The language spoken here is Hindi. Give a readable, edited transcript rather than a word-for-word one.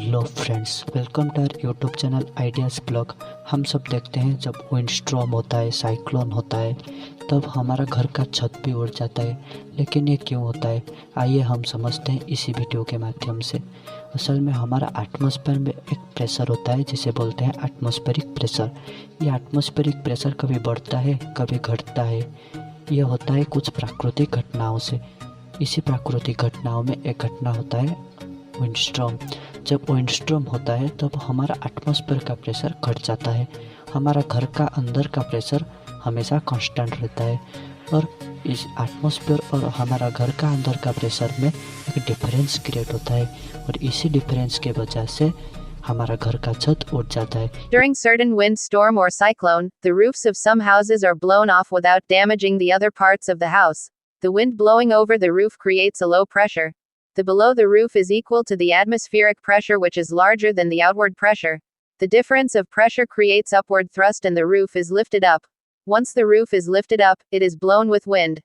Hello friends, welcome to our YouTube channel ideas blog. हम सब देखते हैं जब विंड स्टॉर्म होता है, साइक्लोन होता है, तब हमारा घर का छत भी उड़ जाता है। लेकिन ये क्यों होता है, आइए हम समझते हैं इसी वीडियो के माध्यम से। असल में हमारा एटमॉस्फेयर में एक प्रेशर होता है जिसे बोलते हैं एटमॉस्फेरिक प्रेशर। ये एटमॉस्फेरिक प्रेशर कभी बढ़ता है, कभी घटता है। ये होता है कुछ प्राकृतिक घटनाओं से। इसी प्राकृतिक घटनाओं में एक घटना होता है विंडस्टॉर्म। जब विंडस्टॉर्म होता है तब हमारा एटमॉस्फेयर का प्रेशर घट जाता है। हमारा घर का अंदर का प्रेशर हमेशा कांस्टेंट रहता है और इस एटमॉस्फेयर और हमारा घर का अंदर का प्रेशर में एक डिफरेंस क्रिएट होता है और इसी डिफरेंस के वजह से हमारा घर का छत उड़ जाता है। During certain wind storm or cyclone, the roofs of some houses are blown off without damaging the other parts of the house. The wind blowing over the roof creates a low pressure. The below the roof is equal to the atmospheric pressure, which is larger than the outward pressure. The difference of pressure creates upward thrust and the roof is lifted up. Once the roof is lifted up, it is blown with wind.